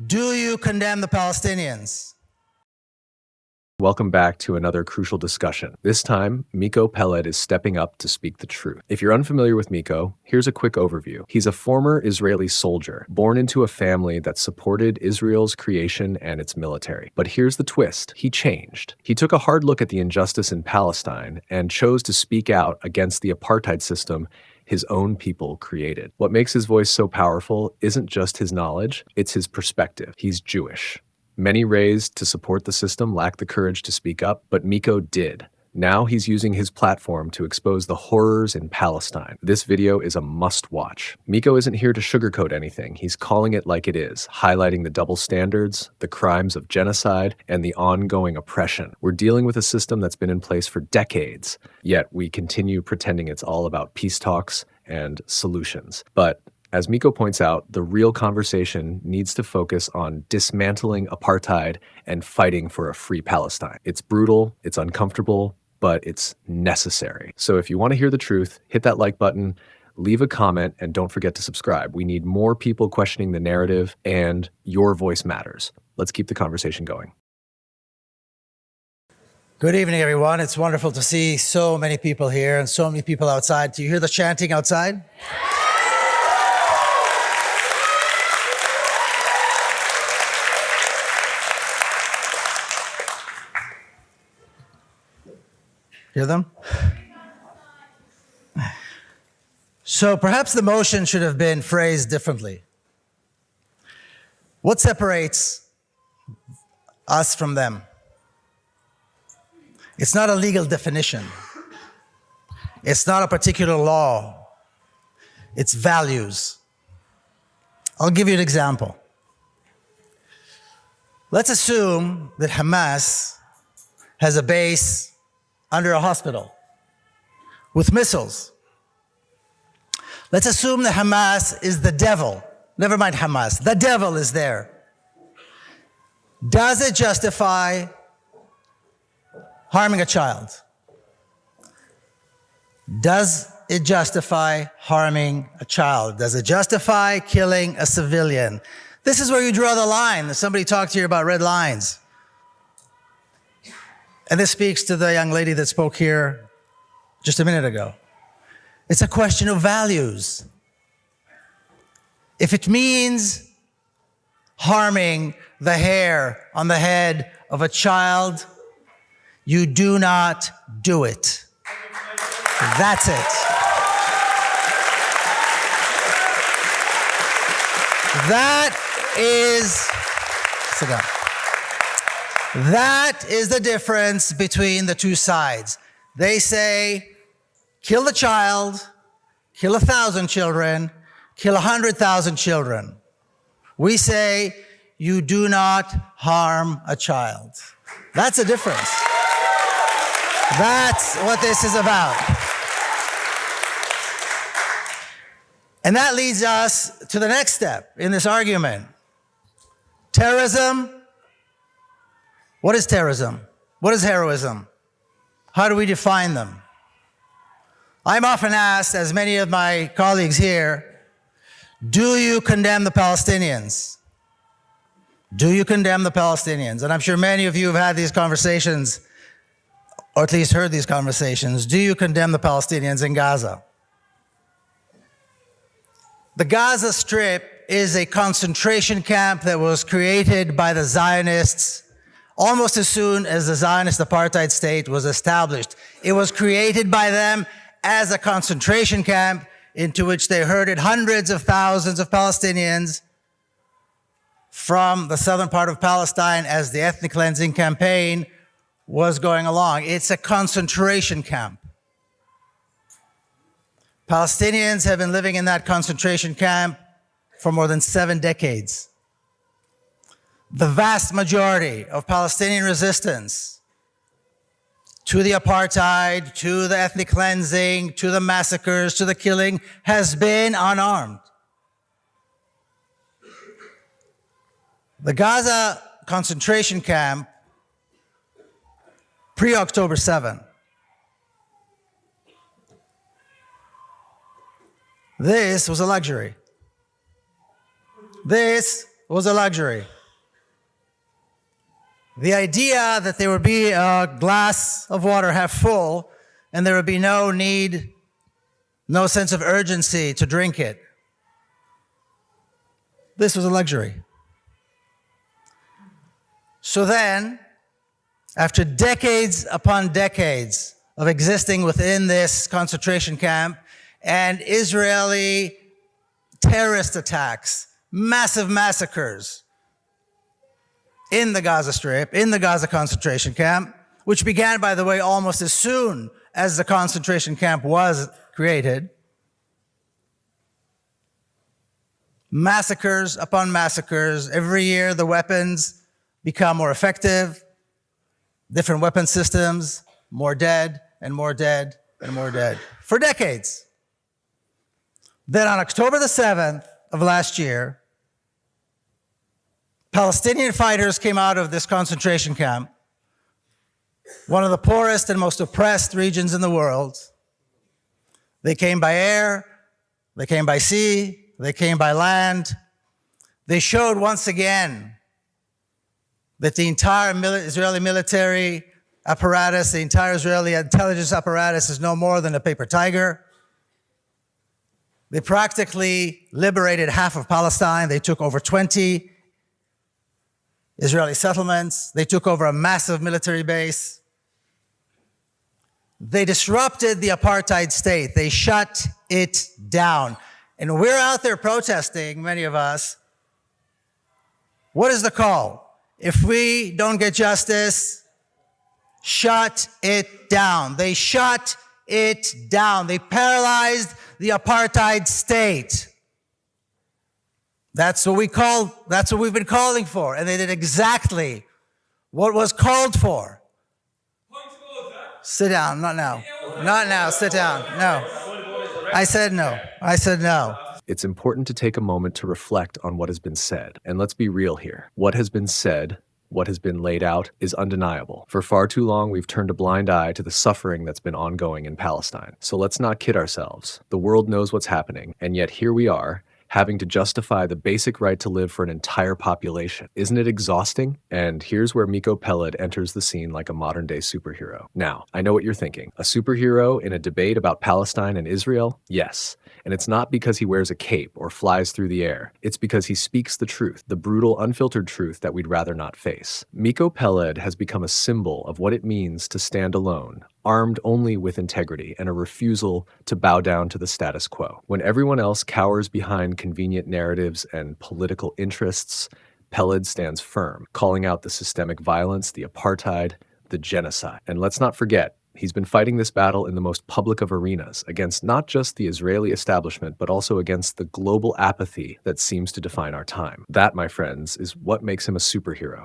Do you condemn the Palestinians? Welcome back to another crucial discussion. This time, Miko Peled is stepping up to speak the truth. If you're unfamiliar with Miko, here's a quick overview. He's a former Israeli soldier, born into a family that supported Israel's creation and its military. But here's the twist. He changed. He took a hard look at the injustice in Palestine and chose to speak out against the apartheid system his own people created. What makes his voice so powerful isn't just his knowledge, it's his perspective. He's Jewish. Many raised to support the system lacked the courage to speak up, but Miko did. Now he's using his platform to expose the horrors in Palestine. This video is a must-watch. Miko isn't here to sugarcoat anything. He's calling it like it is, highlighting the double standards, the crimes of genocide, and the ongoing oppression. We're dealing with a system that's been in place for decades, yet we continue pretending it's all about peace talks and solutions. But as Miko points out, the real conversation needs to focus on dismantling apartheid and fighting for a free Palestine. It's brutal, it's uncomfortable, but it's necessary. So if you want to hear the truth, hit that like button, leave a comment, and don't forget to subscribe. We need more people questioning the narrative, and your voice matters. Let's keep the conversation going. Good evening, everyone. It's wonderful to see so many people here and so many people outside. Do you hear the chanting outside? Hear them? So perhaps the motion should have been phrased differently. What separates us from them? It's not a legal definition. It's not a particular law. It's values. I'll give you an example. Let's assume that Hamas has a base under a hospital with missiles. Let's assume that Hamas is the devil. Never mind Hamas. The devil is there. Does it justify harming a child? Does it justify harming a child? Does it justify killing a civilian? This is where you draw the line. Somebody talked here about red lines. And this speaks to the young lady that spoke here just a minute ago. It's a question of values. If it means harming the hair on the head of a child, you do not do it. That's it. That is, sit down. That is the difference between the two sides. They say, kill the child, kill 1,000 children, kill 100,000 children. We say, you do not harm a child. That's a difference. That's what this is about. And that leads us to the next step in this argument. Terrorism. What is terrorism? What is heroism? How do we define them? I'm often asked, as many of my colleagues here, do you condemn the Palestinians? Do you condemn the Palestinians? And I'm sure many of you have had these conversations, or at least heard these conversations. Do you condemn the Palestinians in Gaza? The Gaza Strip is a concentration camp that was created by the Zionists almost as soon as the Zionist apartheid state was established. It was created by them as a concentration camp into which they herded hundreds of thousands of Palestinians from the southern part of Palestine as the ethnic cleansing campaign was going along. It's a concentration camp. Palestinians have been living in that concentration camp for more than 7 decades. The vast majority of Palestinian resistance to the apartheid, to the ethnic cleansing, to the massacres, to the killing, has been unarmed. The Gaza concentration camp, pre-October 7, this was a luxury. This was a luxury. The idea that there would be a glass of water half full and there would be no need, no sense of urgency to drink it. This was a luxury. So then, after decades upon decades of existing within this concentration camp and Israeli terrorist attacks, massive massacres in the Gaza Strip, in the Gaza concentration camp, which began, by the way, almost as soon as the concentration camp was created. Massacres upon massacres. Every year, the weapons become more effective. Different weapon systems, more dead and more dead and more dead. For decades. Then on October the 7th of last year, Palestinian fighters came out of this concentration camp, one of the poorest and most oppressed regions in the world. They came by air, they came by sea, they came by land. They showed once again that the entire Israeli military apparatus, the entire Israeli intelligence apparatus is no more than a paper tiger. They practically liberated half of Palestine. They took over 20 Israeli settlements. They took over a massive military base. They disrupted the apartheid state. They shut it down. And we're out there protesting, many of us. What is the call? If we don't get justice, shut it down. They shut it down. They paralyzed the apartheid state. That's what we've been calling for. And they did exactly what was called for. Sit down, not now. Not now, sit down. No. I said no. I said no. It's important to take a moment to reflect on what has been said. And let's be real here. What has been said, what has been laid out, is undeniable. For far too long, we've turned a blind eye to the suffering that's been ongoing in Palestine. So let's not kid ourselves. The world knows what's happening, and yet here we are, having to justify the basic right to live for an entire population. Isn't it exhausting? And here's where Miko Peled enters the scene like a modern-day superhero. Now, I know what you're thinking. A superhero in a debate about Palestine and Israel? Yes. And it's not because he wears a cape or flies through the air. It's because he speaks the truth, the brutal, unfiltered truth that we'd rather not face. Miko Peled has become a symbol of what it means to stand alone, armed only with integrity and a refusal to bow down to the status quo. When everyone else cowers behind convenient narratives and political interests, Peled stands firm, calling out the systemic violence, the apartheid, the genocide. And let's not forget, he's been fighting this battle in the most public of arenas, against not just the Israeli establishment, but also against the global apathy that seems to define our time. That, my friends, is what makes him a superhero.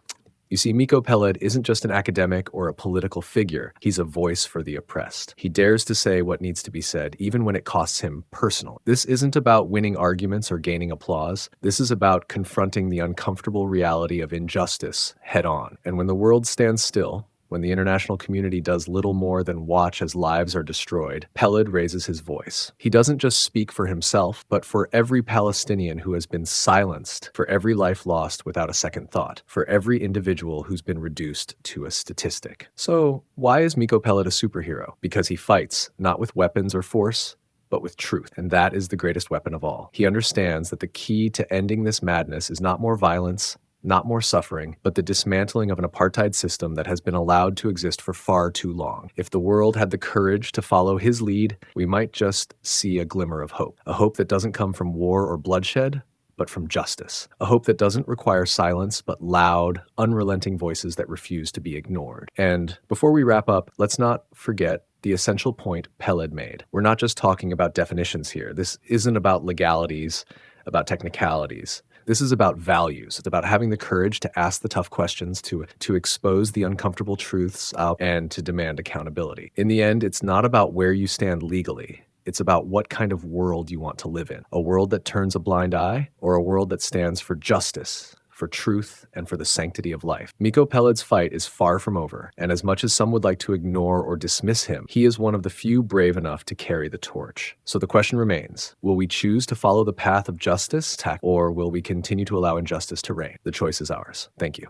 You see, Miko Peled isn't just an academic or a political figure. He's a voice for the oppressed. He dares to say what needs to be said, even when it costs him personally. This isn't about winning arguments or gaining applause. This is about confronting the uncomfortable reality of injustice head on. And when the world stands still, when the international community does little more than watch as lives are destroyed, Peled raises his voice. He doesn't just speak for himself, but for every Palestinian who has been silenced, for every life lost without a second thought, for every individual who's been reduced to a statistic. So, why is Miko Peled a superhero? Because he fights, not with weapons or force, but with truth. And that is the greatest weapon of all. He understands that the key to ending this madness is not more violence, not more suffering, but the dismantling of an apartheid system that has been allowed to exist for far too long. If the world had the courage to follow his lead, we might just see a glimmer of hope. A hope that doesn't come from war or bloodshed, but from justice. A hope that doesn't require silence, but loud, unrelenting voices that refuse to be ignored. And before we wrap up, let's not forget the essential point Peled made. We're not just talking about definitions here. This isn't about legalities, about technicalities. This is about values. It's about having the courage to ask the tough questions, to expose the uncomfortable truths out, and to demand accountability. In the end, it's not about where you stand legally. It's about what kind of world you want to live in. A world that turns a blind eye, or a world that stands for justice, for truth, and for the sanctity of life. Miko Peled's fight is far from over, and as much as some would like to ignore or dismiss him, he is one of the few brave enough to carry the torch. So the question remains, will we choose to follow the path of justice, or will we continue to allow injustice to reign? The choice is ours. Thank you.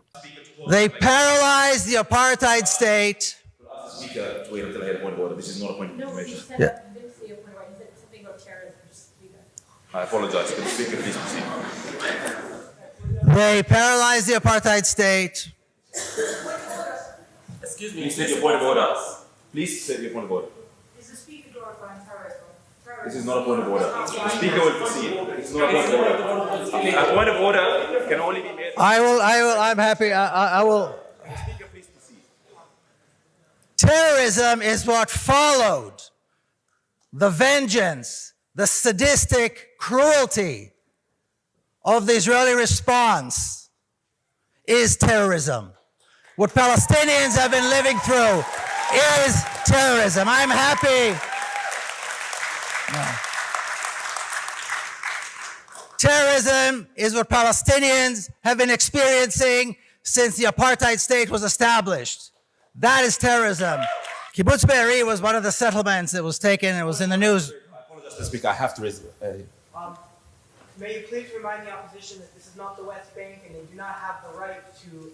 They paralyzed the apartheid state. Speaker to wait until I had a point of order. This is not a point of information. Yeah. I apologize. Can the speaker please proceed? They paralyzed the apartheid state. Excuse me. Please state your point of order. Please state your point of order. Is the speaker glorifying terrorism? This is not a point of order. The speaker will proceed. It's not a point of order. A point of order can only be made. I'm happy. I will. Speaker, please proceed. Terrorism is what followed the vengeance, the sadistic cruelty of the Israeli response is terrorism. What Palestinians have been living through is terrorism. I'm happy. No. Terrorism is what Palestinians have been experiencing since the apartheid state was established. That is terrorism. Kibbutz Be'eri was one of the settlements that was taken. It was in the news. I apologize, Mr. Speaker. I have to raise. May you please remind the opposition that this is not the West Bank and they do not have the right to,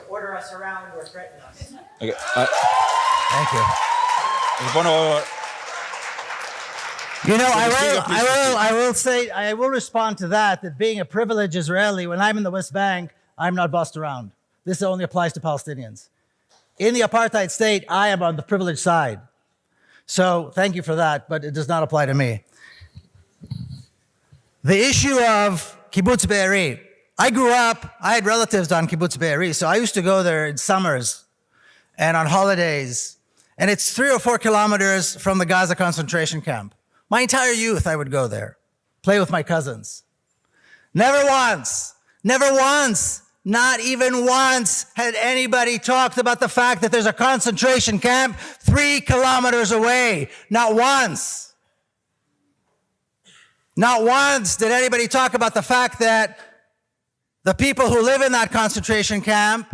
order us around or threaten us. Okay. Thank you. Point of order. I will respond to that being a privileged Israeli, when I'm in the West Bank, I'm not bossed around. This only applies to Palestinians. In the apartheid state, I am on the privileged side. So thank you for that, but it does not apply to me. The issue of Kibbutz Be'eri. I grew up, I had relatives on Kibbutz Be'eri, so I used to go there in summers and on holidays. And it's 3 or 4 kilometers from the Gaza concentration camp. My entire youth, I would go there, play with my cousins. Never once, not even once had anybody talked about the fact that there's a concentration camp 3 kilometers away. Not once. Not once did anybody talk about the fact that the people who live in that concentration camp,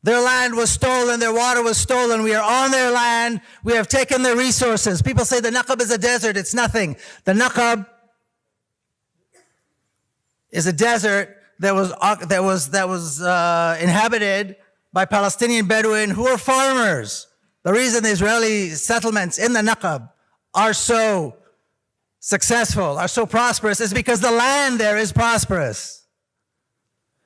their land was stolen, their water was stolen. We are on their land. We have taken their resources. People say the Naqab is a desert. It's nothing. The Naqab is a desert that was inhabited by Palestinian Bedouin who are farmers. The reason the Israeli settlements in the Naqab are so successful, are so prosperous, is because the land there is prosperous.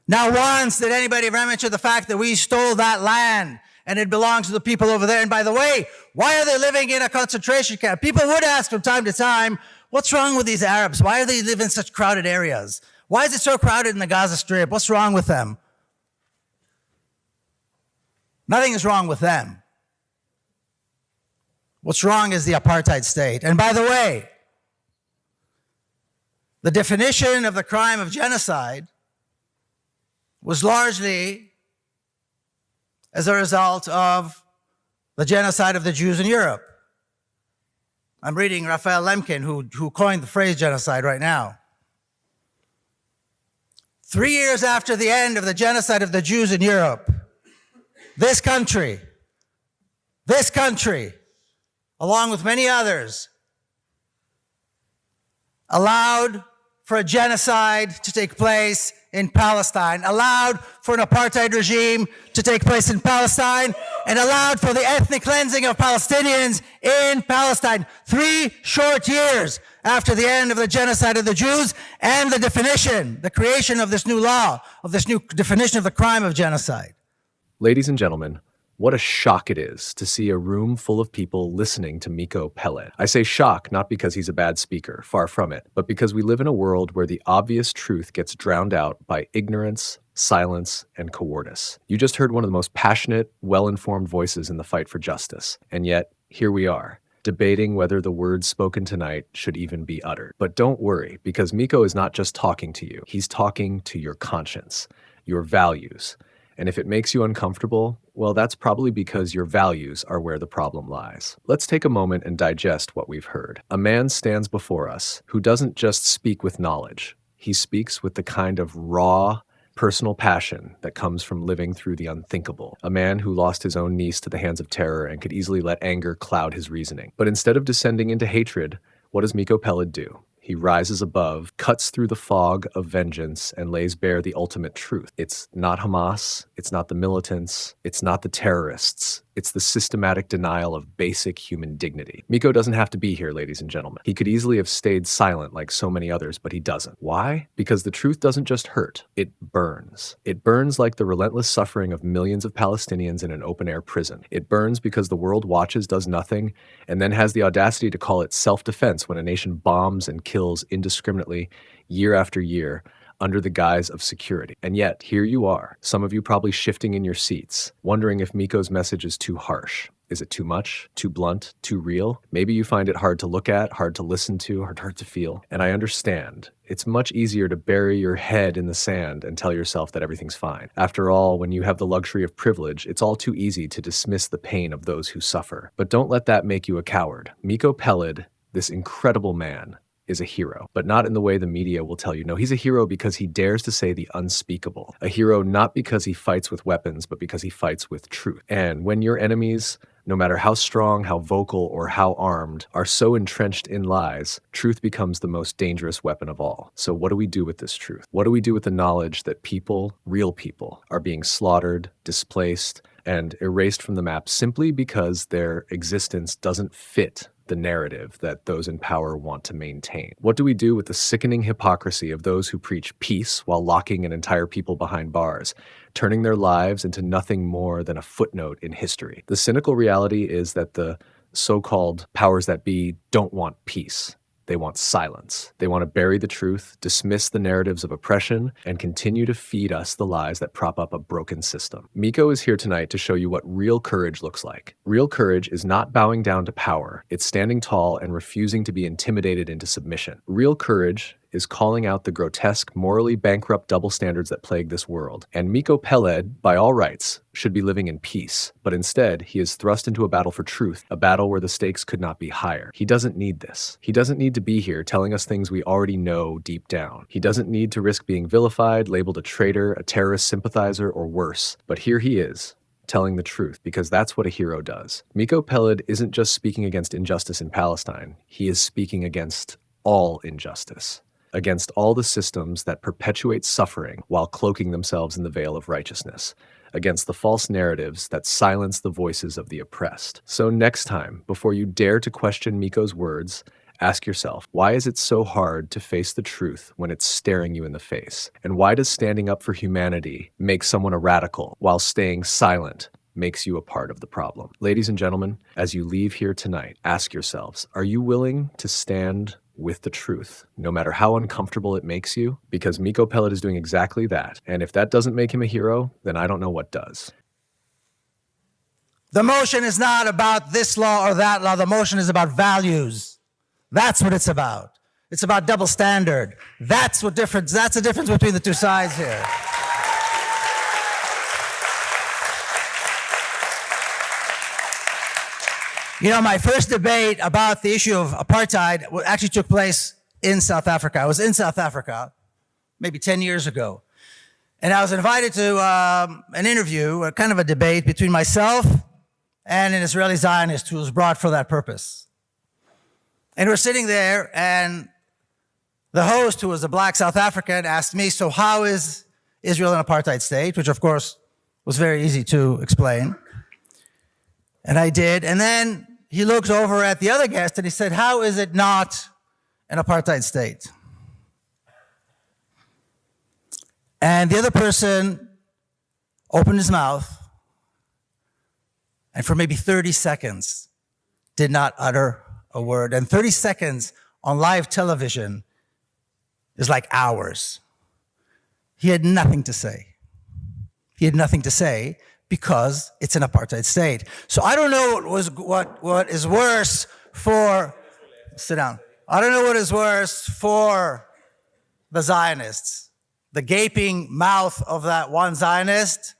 Not once did anybody ever mention the fact that we stole that land and it belongs to the people over there. And by the way, why are they living in a concentration camp? People would ask from time to time, what's wrong with these Arabs? Why do they live in such crowded areas? Why is it so crowded in the Gaza Strip? What's wrong with them? Nothing is wrong with them. What's wrong is the apartheid state. And by the way, the definition of the crime of genocide was largely as a result of the genocide of the Jews in Europe. I'm reading Raphael Lemkin, who coined the phrase genocide right now. 3 years after the end of the genocide of the Jews in Europe, this country, along with many others, allowed for a genocide to take place in Palestine, allowed for an apartheid regime to take place in Palestine, and allowed for the ethnic cleansing of Palestinians in Palestine. 3 short years after the end of the genocide of the Jews and the creation of this new law, of this new definition of the crime of genocide. Ladies and gentlemen, what a shock it is to see a room full of people listening to Miko Peled. I say shock not because he's a bad speaker, far from it, but because we live in a world where the obvious truth gets drowned out by ignorance, silence, and cowardice. You just heard one of the most passionate, well-informed voices in the fight for justice. And yet, here we are, debating whether the words spoken tonight should even be uttered. But don't worry, because Miko is not just talking to you. He's talking to your conscience, your values. And if it makes you uncomfortable, well, that's probably because your values are where the problem lies. Let's take a moment and digest what we've heard. A man stands before us who doesn't just speak with knowledge. He speaks with the kind of raw, personal passion that comes from living through the unthinkable. A man who lost his own niece to the hands of terror and could easily let anger cloud his reasoning. But instead of descending into hatred, what does Miko Peled do? He rises above, cuts through the fog of vengeance, and lays bare the ultimate truth. It's not Hamas, it's not the militants, it's not the terrorists. It's the systematic denial of basic human dignity. Miko doesn't have to be here, ladies and gentlemen. He could easily have stayed silent like so many others, but he doesn't. Why? Because the truth doesn't just hurt, it burns. It burns like the relentless suffering of millions of Palestinians in an open-air prison. It burns because the world watches, does nothing, and then has the audacity to call it self-defense when a nation bombs and kills indiscriminately year after year under the guise of security. And yet, here you are, some of you probably shifting in your seats, wondering if Miko's message is too harsh. Is it too much, too blunt, too real? Maybe you find it hard to look at, hard to listen to, hard to feel. And I understand. It's much easier to bury your head in the sand and tell yourself that everything's fine. After all, when you have the luxury of privilege, it's all too easy to dismiss the pain of those who suffer. But don't let that make you a coward. Miko Peled, this incredible man, is a hero, but not in the way the media will tell you. No, he's a hero because he dares to say the unspeakable. A hero not because he fights with weapons, but because he fights with truth. And when your enemies, no matter how strong, how vocal, or how armed, are so entrenched in lies, truth becomes the most dangerous weapon of all. So what do we do with this truth? What do we do with the knowledge that people, real people, are being slaughtered, displaced, and erased from the map simply because their existence doesn't fit the narrative that those in power want to maintain? What do we do with the sickening hypocrisy of those who preach peace while locking an entire people behind bars, turning their lives into nothing more than a footnote in history? The cynical reality is that the so-called powers that be don't want peace. They want silence. They want to bury the truth, dismiss the narratives of oppression, and continue to feed us the lies that prop up a broken system. Miko is here tonight to show you what real courage looks like. Real courage is not bowing down to power. It's standing tall and refusing to be intimidated into submission. Real courage is calling out the grotesque, morally bankrupt double standards that plague this world. And Miko Peled, by all rights, should be living in peace. But instead, he is thrust into a battle for truth, a battle where the stakes could not be higher. He doesn't need this. He doesn't need to be here telling us things we already know deep down. He doesn't need to risk being vilified, labeled a traitor, a terrorist sympathizer, or worse. But here he is, telling the truth, because that's what a hero does. Miko Peled isn't just speaking against injustice in Palestine. He is speaking against all injustice, against all the systems that perpetuate suffering while cloaking themselves in the veil of righteousness, against the false narratives that silence the voices of the oppressed. So next time, before you dare to question Miko's words, ask yourself, why is it so hard to face the truth when it's staring you in the face? And why does standing up for humanity make someone a radical while staying silent makes you a part of the problem? Ladies and gentlemen, as you leave here tonight, ask yourselves, are you willing to stand with the truth, no matter how uncomfortable it makes you? Because Miko Peled is doing exactly that. And if that doesn't make him a hero, then I don't know what does. The motion is not about this law or that law. The motion is about values. That's what it's about. It's about double standard. That's the difference between the two sides here. You know, my first debate about the issue of apartheid actually took place in South Africa. I was in South Africa maybe 10 years ago. And I was invited to an interview, a kind of a debate between myself and an Israeli Zionist who was brought for that purpose. And we're sitting there, and the host, who was a black South African, asked me, so how is Israel an apartheid state? Which, of course, was very easy to explain. And I did. And then he looked over at the other guest and he said, how is it not an apartheid state? And the other person opened his mouth and for maybe 30 seconds did not utter a word. And 30 seconds on live television is like hours. He had nothing to say. He had nothing to say because it's an apartheid state. So I don't know what is worse for, sit down. I don't know what is worse for the Zionists, the gaping mouth of that one Zionist,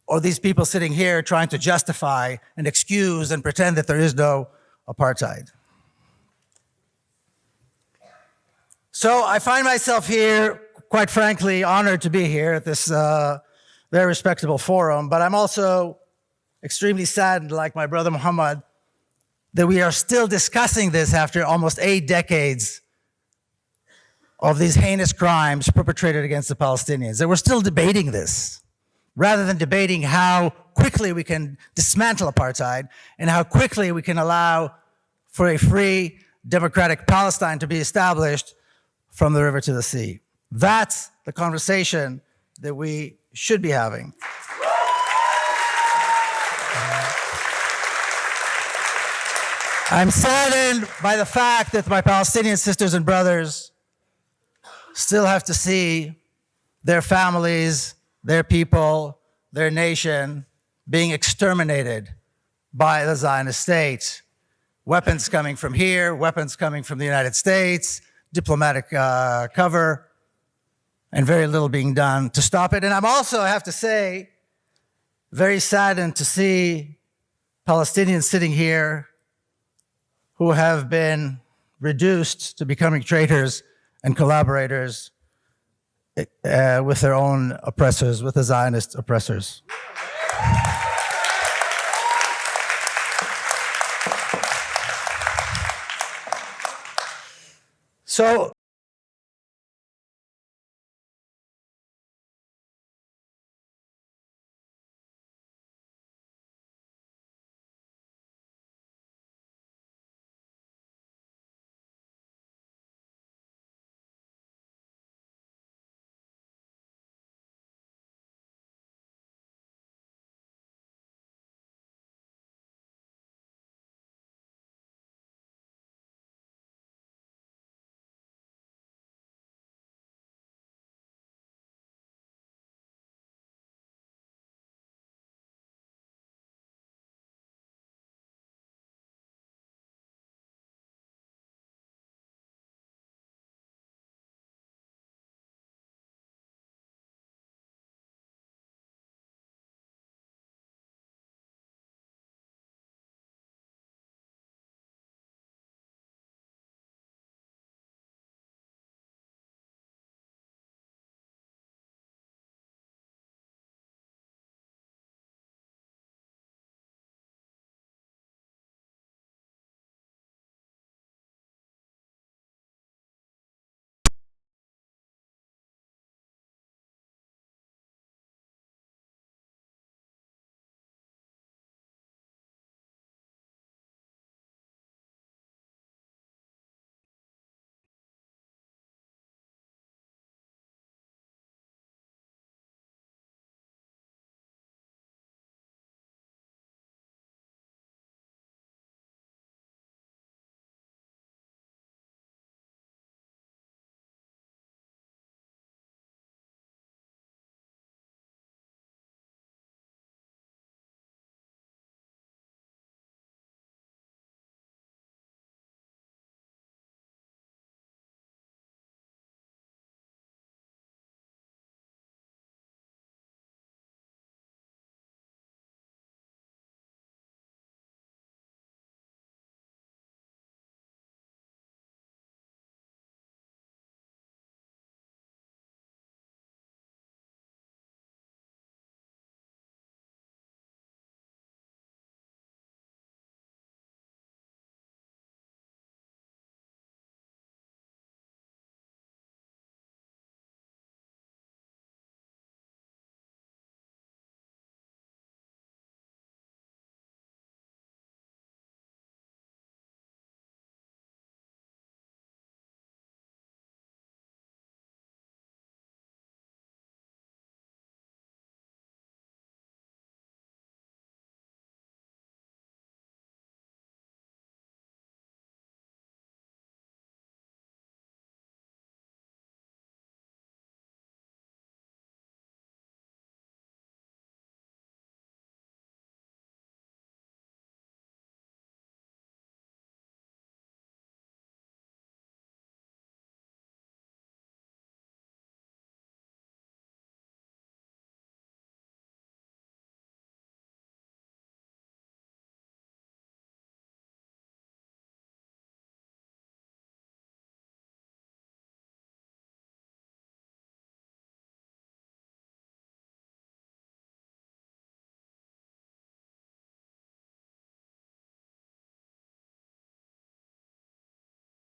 or these people sitting here trying to justify and excuse and pretend that there is no apartheid. So I find myself here, quite frankly, honored to be here at this very respectable forum, but I'm also extremely saddened, like my brother Muhammad, that we are still discussing this after almost 8 decades of these heinous crimes perpetrated against the Palestinians. That we're still debating this, rather than debating how quickly we can dismantle apartheid and how quickly we can allow for a free, democratic Palestine to be established from the river to the sea. That's the conversation that we should be having. I'm saddened by the fact that my Palestinian sisters and brothers still have to see their families, their people, their nation being exterminated by the Zionist state. Weapons coming from here, weapons coming from the United States, diplomatic cover, and very little being done to stop it. And I'm also, I have to say, very saddened to see Palestinians sitting here who have been reduced to becoming traitors and collaborators with their own oppressors, with the Zionist oppressors. So